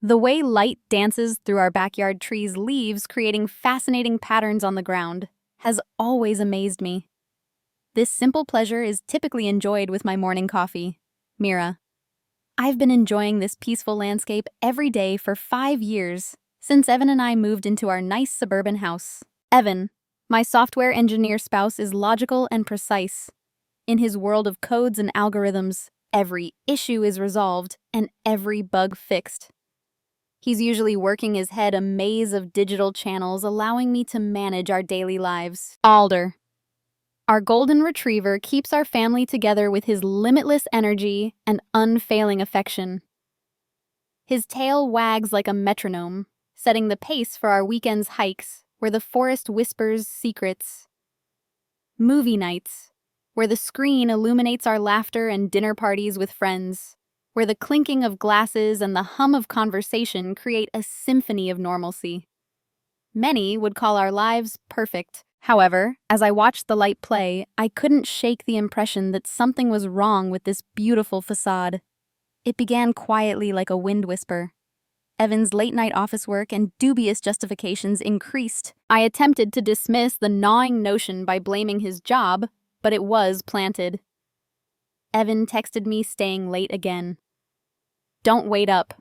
The way light dances through our backyard trees' leaves, creating fascinating patterns on the ground, has always amazed me. This simple pleasure is typically enjoyed with my morning coffee. Mira. I've been enjoying this peaceful landscape every day for 5 years, since Evan and I moved into our nice suburban house. Evan, my software engineer spouse, is logical and precise. In his world of codes and algorithms, every issue is resolved and every bug fixed. He's usually working his head a maze of digital channels, allowing me to manage our daily lives. Alder, our golden retriever, keeps our family together with his limitless energy and unfailing affection. His tail wags like a metronome, setting the pace for our weekend's hikes, where the forest whispers secrets. Movie nights, where the screen illuminates our laughter, and dinner parties with friends, where the clinking of glasses and the hum of conversation create a symphony of normalcy. Many would call our lives perfect. However, as I watched the light play, I couldn't shake the impression that something was wrong with this beautiful facade. It began quietly like a wind whisper. Evan's late-night office work and dubious justifications increased. I attempted to dismiss the gnawing notion by blaming his job, but it was planted. Evan texted me staying late again. Don't wait up.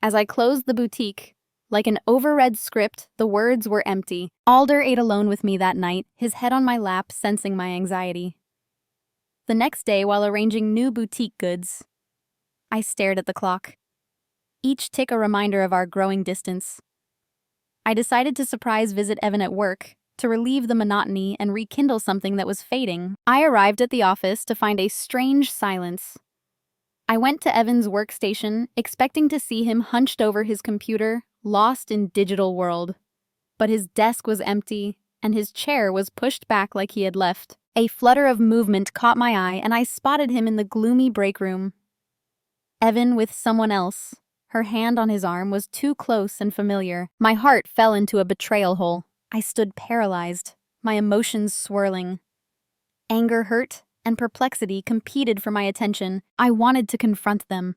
As I closed the boutique, like an overread script, the words were empty. Alder ate alone with me that night, his head on my lap, sensing my anxiety. The next day, while arranging new boutique goods, I stared at the clock, each tick a reminder of our growing distance. I decided to surprise visit Evan at work, to relieve the monotony and rekindle something that was fading. I arrived at the office to find a strange silence. I went to Evan's workstation, expecting to see him hunched over his computer, lost in digital world. But his desk was empty, and his chair was pushed back like he had left. A flutter of movement caught my eye, and I spotted him in the gloomy break room. Evan with someone else. Her hand on his arm was too close and familiar. My heart fell into a betrayal hole. I stood paralyzed, my emotions swirling. Anger, hurt, and perplexity competed for my attention. I wanted to confront them,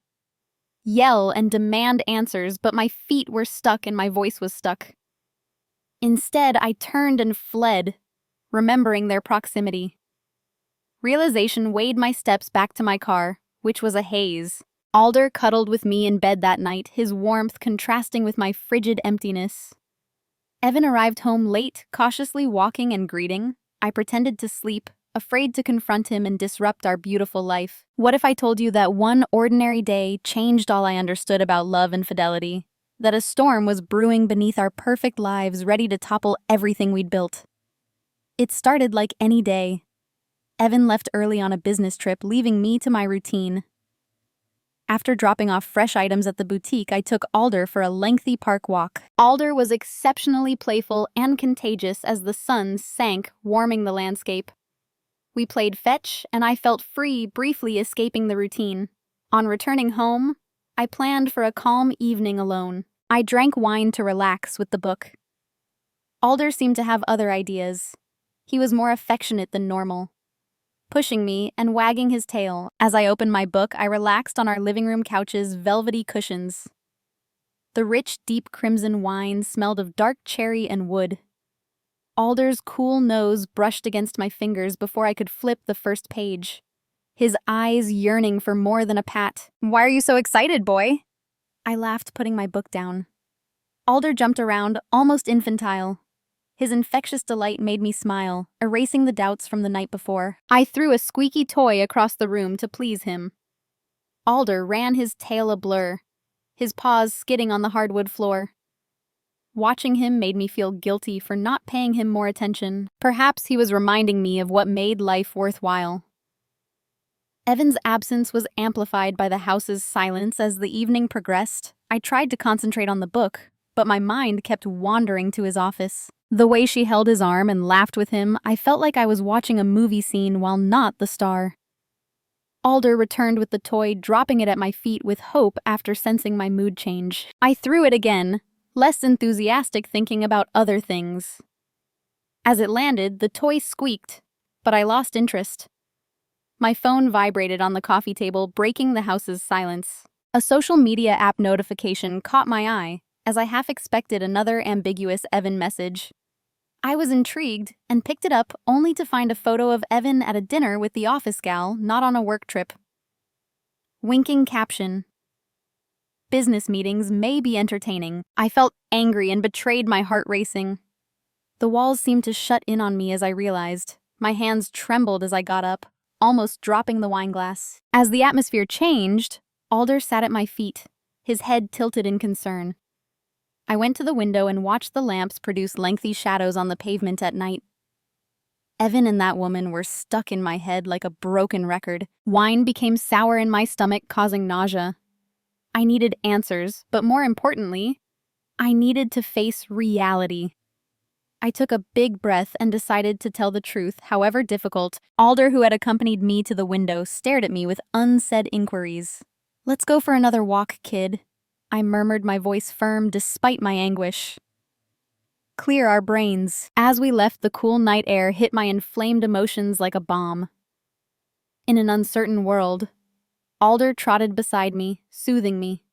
yell and demand answers, but my feet were stuck and my voice was stuck. Instead, I turned and fled, remembering their proximity. Realization weighed my steps back to my car, which was a haze. Alder cuddled with me in bed that night, his warmth contrasting with my frigid emptiness. Evan arrived home late, cautiously walking and greeting. I pretended to sleep, afraid to confront him and disrupt our beautiful life. What if I told you that one ordinary day changed all I understood about love and fidelity? That a storm was brewing beneath our perfect lives, ready to topple everything we'd built? It started like any day. Evan left early on a business trip, leaving me to my routine. After dropping off fresh items at the boutique, I took Alder for a lengthy park walk. Alder was exceptionally playful and contagious as the sun sank, warming the landscape. We played fetch, and I felt free, briefly escaping the routine. On returning home, I planned for a calm evening alone. I drank wine to relax with the book. Alder seemed to have other ideas. He was more affectionate than normal, pushing me and wagging his tail. As I opened my book, I relaxed on our living room couch's velvety cushions. The rich, deep crimson wine smelled of dark cherry and wood. Alder's cool nose brushed against my fingers before I could flip the first page, his eyes yearning for more than a pat. "Why are you so excited, boy?" I laughed, putting my book down. Alder jumped around, almost infantile. His infectious delight made me smile, erasing the doubts from the night before. I threw a squeaky toy across the room to please him. Alder ran his tail a blur, his paws skidding on the hardwood floor. Watching him made me feel guilty for not paying him more attention. Perhaps he was reminding me of what made life worthwhile. Evan's absence was amplified by the house's silence as the evening progressed. I tried to concentrate on the book, but my mind kept wandering to his office. The way she held his arm and laughed with him, I felt like I was watching a movie scene while not the star. Alder returned with the toy, dropping it at my feet with hope after sensing my mood change. I threw it again, less enthusiastic, thinking about other things. As it landed, the toy squeaked, but I lost interest. My phone vibrated on the coffee table, breaking the house's silence. A social media app notification caught my eye as I half expected another ambiguous Evan message. I was intrigued and picked it up only to find a photo of Evan at a dinner with the office gal, not on a work trip. Winking caption: business meetings may be entertaining. I felt angry and betrayed, my heart racing. The walls seemed to shut in on me as I realized. My hands trembled as I got up, almost dropping the wine glass. As the atmosphere changed, Alder sat at my feet, his head tilted in concern. I went to the window and watched the lamps produce lengthy shadows on the pavement at night. Evan and that woman were stuck in my head like a broken record. Wine became sour in my stomach, causing nausea. I needed answers, but more importantly, I needed to face reality. I took a big breath and decided to tell the truth, however difficult. Alder, who had accompanied me to the window, stared at me with unsaid inquiries. "Let's go for another walk, kid," I murmured, my voice firm despite my anguish. "Clear our brains." As we left, the cool night air hit my inflamed emotions like a bomb. In an uncertain world, Alder trotted beside me, soothing me.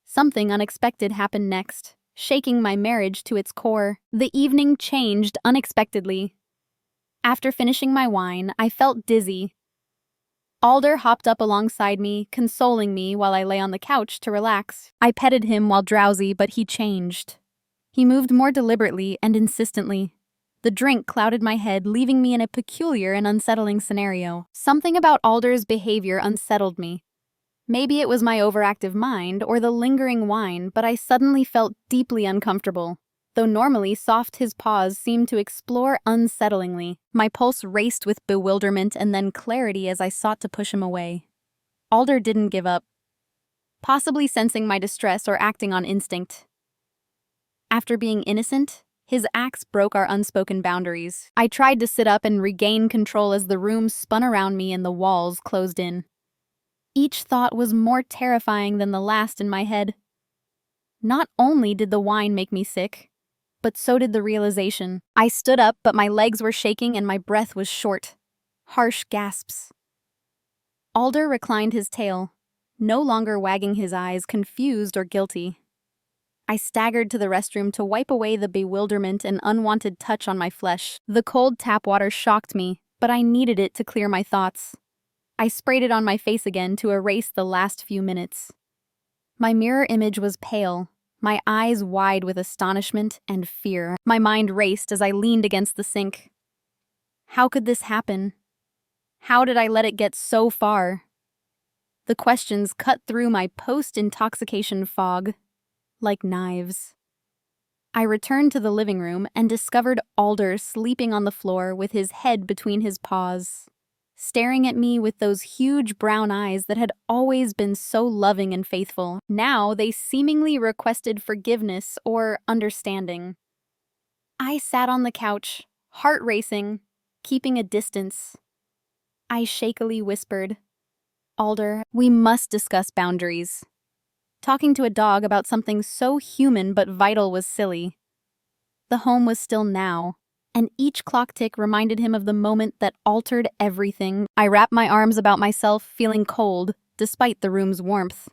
Something unexpected happened next, shaking my marriage to its core. The evening changed unexpectedly. After finishing my wine, I felt dizzy. Alder hopped up alongside me, consoling me while I lay on the couch to relax. I petted him while drowsy, but he changed. He moved more deliberately and insistently. The drink clouded my head, leaving me in a peculiar and unsettling scenario. Something about Alder's behavior unsettled me. Maybe it was my overactive mind or the lingering wine, but I suddenly felt deeply uncomfortable. Though normally soft, his paws seemed to explore unsettlingly. My pulse raced with bewilderment and then clarity as I sought to push him away. Alder didn't give up, possibly sensing my distress or acting on instinct. After being innocent, his acts broke our unspoken boundaries. I tried to sit up and regain control as the room spun around me and the walls closed in. Each thought was more terrifying than the last in my head. Not only did the wine make me sick, but so did the realization. I stood up, but my legs were shaking and my breath was short. Harsh gasps. Alder reclined his tail, no longer wagging his eyes, confused or guilty. I staggered to the restroom to wipe away the bewilderment and unwanted touch on my flesh. The cold tap water shocked me, but I needed it to clear my thoughts. I sprayed it on my face again to erase the last few minutes. My mirror image was pale, my eyes wide with astonishment and fear. My mind raced as I leaned against the sink. How could this happen? How did I let it get so far? The questions cut through my post-intoxication fog like knives. I returned to the living room and discovered Alder sleeping on the floor with his head between his paws, staring at me with those huge brown eyes that had always been so loving and faithful. Now they seemingly requested forgiveness or understanding. I sat on the couch, heart racing, keeping a distance. I shakily whispered, "Alder, we must discuss boundaries." Talking to a dog about something so human but vital was silly. The home was still now, and each clock tick reminded him of the moment that altered everything. I wrapped my arms about myself, feeling cold, despite the room's warmth.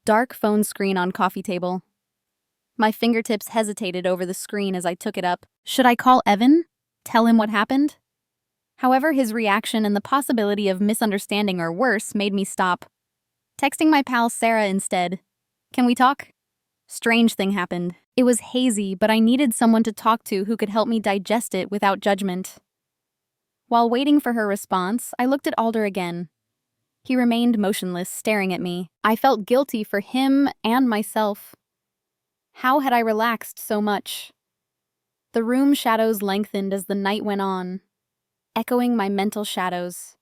Dark phone screen on coffee table. My fingertips hesitated over the screen as I took it up. Should I call Evan? Tell him what happened? However, his reaction and the possibility of misunderstanding or worse made me stop. Texting my pal Sarah instead. "Can we talk?" Strange thing happened. It was hazy, but I needed someone to talk to who could help me digest it without judgment. While waiting for her response, I looked at Alder again. He remained motionless, staring at me. I felt guilty for him and myself. How had I relaxed so much? The room shadows lengthened as the night went on, echoing my mental shadows.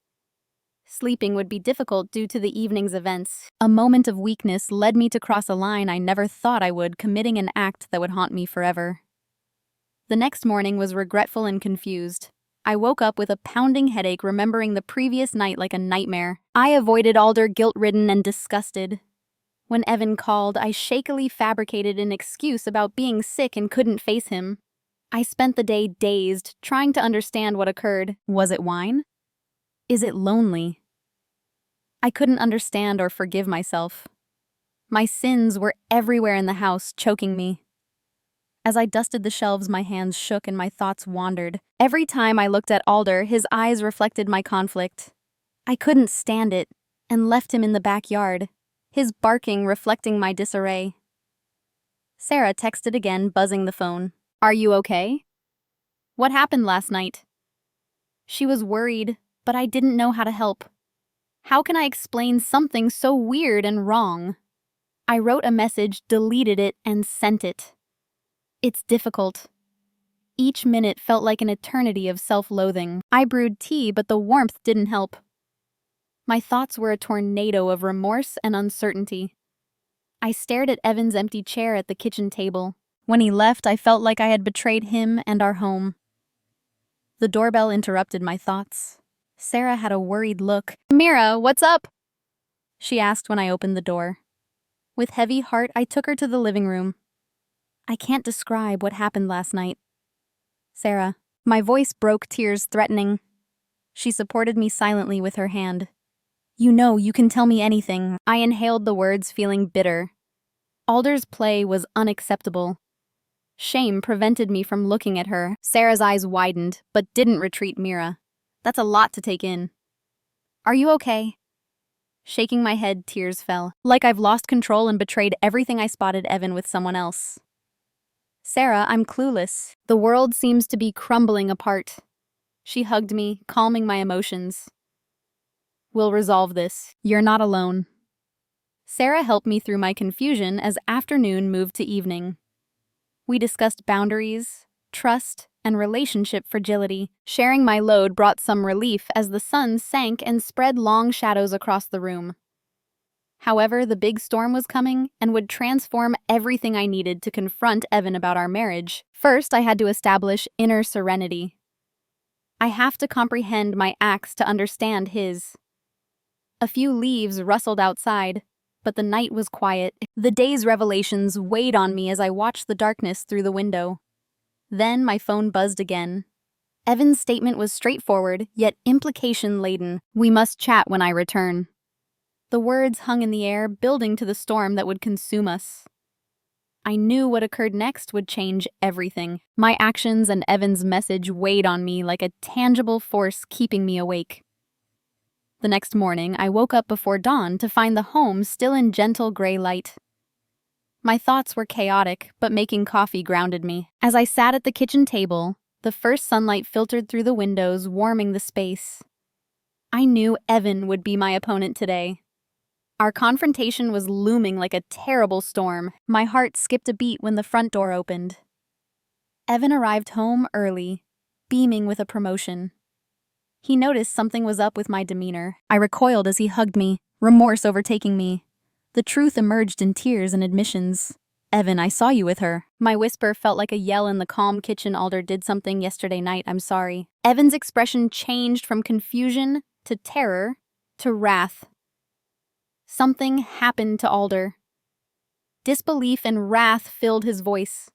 Sleeping would be difficult due to the evening's events. A moment of weakness led me to cross a line I never thought I would, committing an act that would haunt me forever. The next morning was regretful and confused. I woke up with a pounding headache, remembering the previous night like a nightmare. I avoided Alder, guilt-ridden and disgusted. When Evan called, I shakily fabricated an excuse about being sick and couldn't face him. I spent the day dazed, trying to understand what occurred. Was it wine? Is it lonely? I couldn't understand or forgive myself. My sins were everywhere in the house, choking me. As I dusted the shelves, my hands shook and my thoughts wandered. Every time I looked at Alder, his eyes reflected my conflict. I couldn't stand it, and left him in the backyard, his barking reflecting my disarray. Sarah texted again, buzzing the phone. "Are you okay? What happened last night?" She was worried, but I didn't know how to help. How can I explain something so weird and wrong? I wrote a message, deleted it, and sent it. It's difficult. Each minute felt like an eternity of self-loathing. I brewed tea, but the warmth didn't help. My thoughts were a tornado of remorse and uncertainty. I stared at Evan's empty chair at the kitchen table. When he left, I felt like I had betrayed him and our home. The doorbell interrupted my thoughts. Sarah had a worried look. "Mira, what's up?" she asked when I opened the door. With heavy heart, I took her to the living room. "I can't describe what happened last night, Sarah." My voice broke, tears threatening. She supported me silently with her hand. "You know, you can tell me anything." I inhaled the words, feeling bitter. Alder's play was unacceptable. Shame prevented me from looking at her. Sarah's eyes widened, but didn't retreat. "Mira, that's a lot to take in. Are you okay?" Shaking my head, tears fell. "Like I've lost control and betrayed everything. I spotted Evan with someone else." "Sarah, I'm clueless. The world seems to be crumbling apart." She hugged me, calming my emotions. "We'll resolve this. You're not alone." Sarah helped me through my confusion as afternoon moved to evening. We discussed boundaries, trust, and relationship fragility. Sharing my load brought some relief as the sun sank and spread long shadows across the room. However, the big storm was coming and would transform everything I needed to confront Evan about our marriage. First, I had to establish inner serenity. I have to comprehend my acts to understand his. A few leaves rustled outside, but the night was quiet. The day's revelations weighed on me as I watched the darkness through the window. Then my phone buzzed again. Evan's statement was straightforward, yet implication-laden. "We must chat when I return." The words hung in the air, building to the storm that would consume us. I knew what occurred next would change everything. My actions and Evan's message weighed on me like a tangible force keeping me awake. The next morning, I woke up before dawn to find the home still in gentle gray light. My thoughts were chaotic, but making coffee grounded me. As I sat at the kitchen table, the first sunlight filtered through the windows, warming the space. I knew Evan would be my opponent today. Our confrontation was looming like a terrible storm. My heart skipped a beat when the front door opened. Evan arrived home early, beaming with a promotion. He noticed something was up with my demeanor. I recoiled as he hugged me, remorse overtaking me. The truth emerged in tears and admissions. "Evan, I saw you with her." My whisper felt like a yell in the calm kitchen. "Alder did something yesterday night, I'm sorry." Evan's expression changed from confusion to terror to wrath. Something happened to Alder. Disbelief and wrath filled his voice.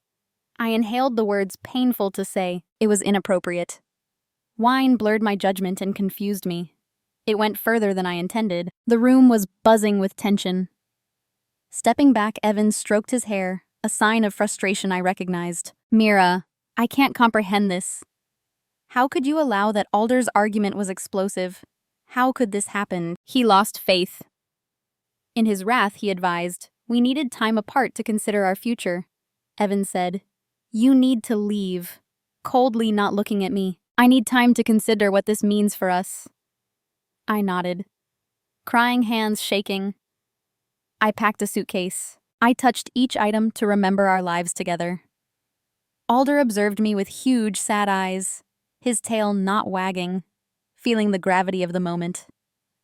I inhaled the words, painful to say. It was inappropriate. Wine blurred my judgment and confused me. It went further than I intended. The room was buzzing with tension. Stepping back, Evan stroked his hair, a sign of frustration I recognized. "Mira, I can't comprehend this. How could you allow that?" Alder's argument was explosive. How could this happen? He lost faith. In his wrath, he advised, "We needed time apart to consider our future." Evan said, "You need to leave," coldly not looking at me. "I need time to consider what this means for us." I nodded, crying hands shaking. I packed a suitcase. I touched each item to remember our lives together. Alder observed me with huge, sad eyes, his tail not wagging, feeling the gravity of the moment.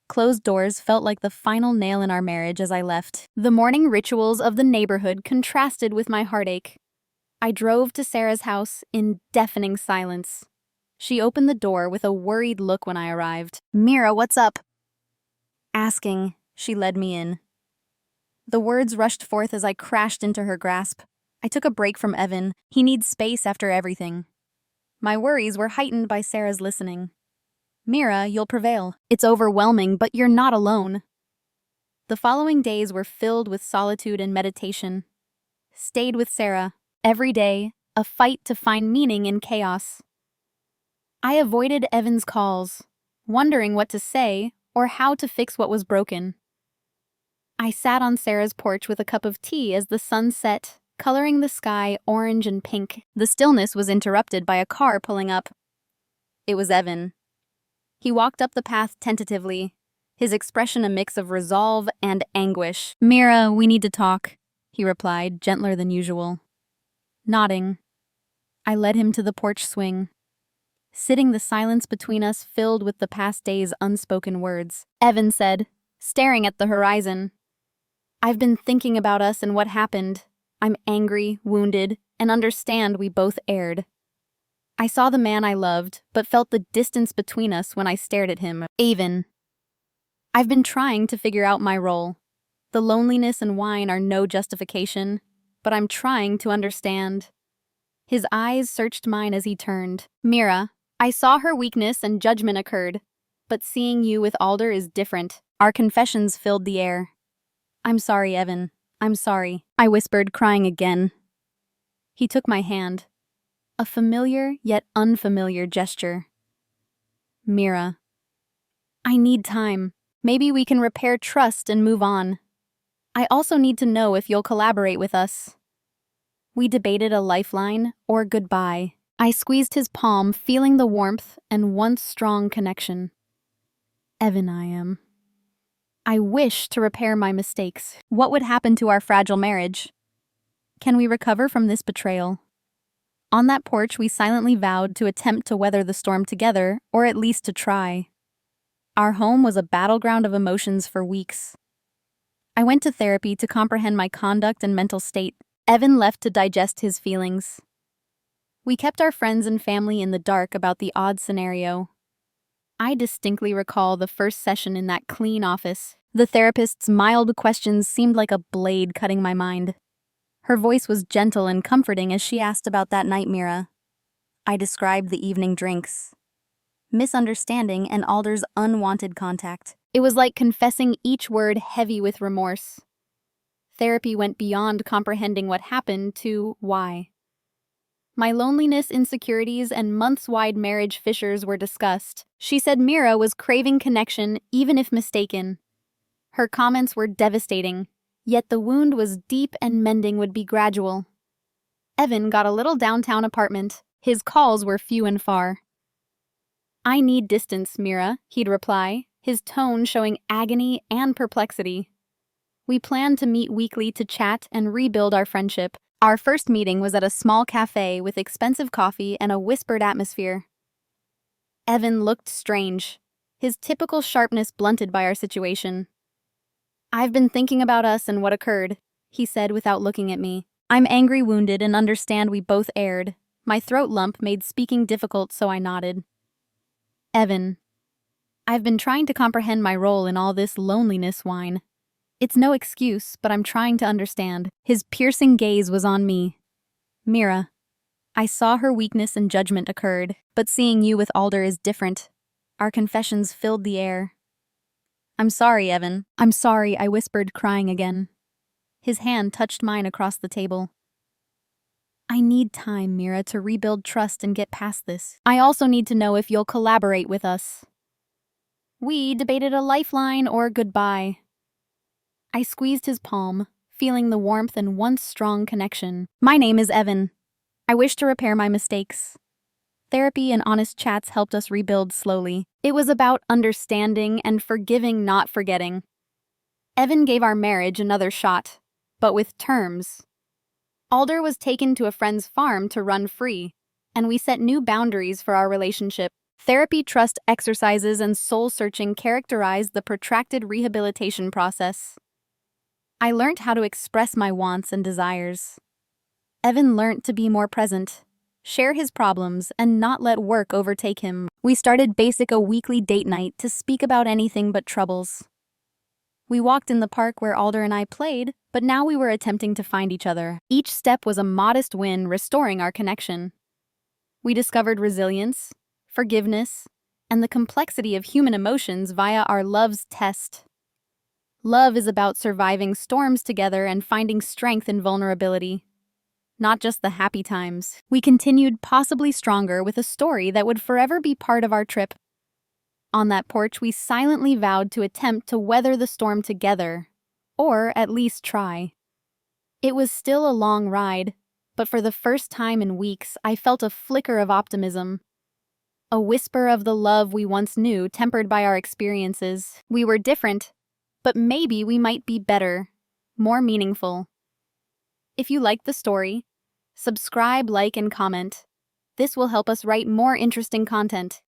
Closed doors felt like the final nail in our marriage as I left. The morning rituals of the neighborhood contrasted with my heartache. I drove to Sarah's house in deafening silence. She opened the door with a worried look when I arrived. "Mira, what's up?" Asking, she led me in. The words rushed forth as I crashed into her grasp. I took a break from Evan. He needs space after everything. My worries were heightened by Sarah's listening. "Mira, you'll prevail. It's overwhelming, but you're not alone." The following days were filled with solitude and meditation. Stayed with Sarah. Every day, a fight to find meaning in chaos. I avoided Evan's calls, wondering what to say or how to fix what was broken. I sat on Sarah's porch with a cup of tea as the sun set, coloring the sky orange and pink. The stillness was interrupted by a car pulling up. It was Evan. He walked up the path tentatively, his expression a mix of resolve and anguish. "Mira, we need to talk," he replied, gentler than usual. Nodding, I led him to the porch swing. Sitting, the silence between us filled with the past day's unspoken words. Evan said, staring at the horizon, "I've been thinking about us and what happened. I'm angry, wounded, and understand we both erred. I saw the man I loved, but felt the distance between us when I stared at him. Evan. I've been trying to figure out my role. The loneliness and wine are no justification, but I'm trying to understand." His eyes searched mine as he turned. "Mira, I saw her weakness and judgment occurred, but seeing you with Alder is different." Our confessions filled the air. "I'm sorry, Evan. I'm sorry," I whispered, crying again. He took my hand. A familiar yet unfamiliar gesture. "Mira, I need time. Maybe we can repair trust and move on. I also need to know if you'll collaborate with us." We debated a lifeline or goodbye. I squeezed his palm, feeling the warmth and once strong connection. "Evan, I wish to repair my mistakes. What would happen to our fragile marriage? Can we recover from this betrayal?" On that porch, we silently vowed to attempt to weather the storm together, or at least to try. Our home was a battleground of emotions for weeks. I went to therapy to comprehend my conduct and mental state. Evan left to digest his feelings. We kept our friends and family in the dark about the odd scenario. I distinctly recall the first session in that clean office. The therapist's mild questions seemed like a blade cutting my mind. Her voice was gentle and comforting as she asked about that night, Mira. I described the evening drinks, misunderstanding, and Alder's unwanted contact. It was like confessing each word heavy with remorse. Therapy went beyond comprehending what happened to why. My loneliness, insecurities, and months-wide marriage fissures were discussed. She said Mira was craving connection, even if mistaken. Her comments were devastating, yet the wound was deep and mending would be gradual. Evan got a little downtown apartment. His calls were few and far. "I need distance, Mira," he'd reply, his tone showing agony and perplexity. We planned to meet weekly to chat and rebuild our friendship. Our first meeting was at a small cafe with expensive coffee and a whispered atmosphere. Evan looked strange, his typical sharpness blunted by our situation. "I've been thinking about us and what occurred," he said without looking at me. "I'm angry, wounded, and understand we both erred." My throat lump made speaking difficult, so I nodded. "Evan, I've been trying to comprehend my role in all this loneliness wine. It's no excuse, but I'm trying to understand." His piercing gaze was on me. "Mira, I saw her weakness and judgment occurred, but seeing you with Alder is different." Our confessions filled the air. "I'm sorry, Evan. I'm sorry," I whispered, crying again. His hand touched mine across the table. "I need time, Mira, to rebuild trust and get past this. I also need to know if you'll collaborate with us." We debated a lifeline or goodbye. I squeezed his palm, feeling the warmth and once strong connection. "My name is Evan. I wish to repair my mistakes." Therapy and honest chats helped us rebuild slowly. It was about understanding and forgiving, not forgetting. Evan gave our marriage another shot, but with terms. Alder was taken to a friend's farm to run free, and we set new boundaries for our relationship. Therapy, trust exercises, and soul-searching characterized the protracted rehabilitation process. I learned how to express my wants and desires. Evan learned to be more present, share his problems, and not let work overtake him. We started a weekly date night to speak about anything but troubles. We walked in the park where Alder and I played, but now we were attempting to find each other. Each step was a modest win, restoring our connection. We discovered resilience, forgiveness, and the complexity of human emotions via our love's test. Love is about surviving storms together and finding strength in vulnerability. Not just the happy times. We continued possibly stronger with a story that would forever be part of our trip. On that porch, we silently vowed to attempt to weather the storm together, or at least try. It was still a long ride, but for the first time in weeks, I felt a flicker of optimism. A whisper of the love we once knew, tempered by our experiences. We were different, but maybe we might be better, more meaningful. If you liked the story, subscribe, like, and comment. This will help us write more interesting content.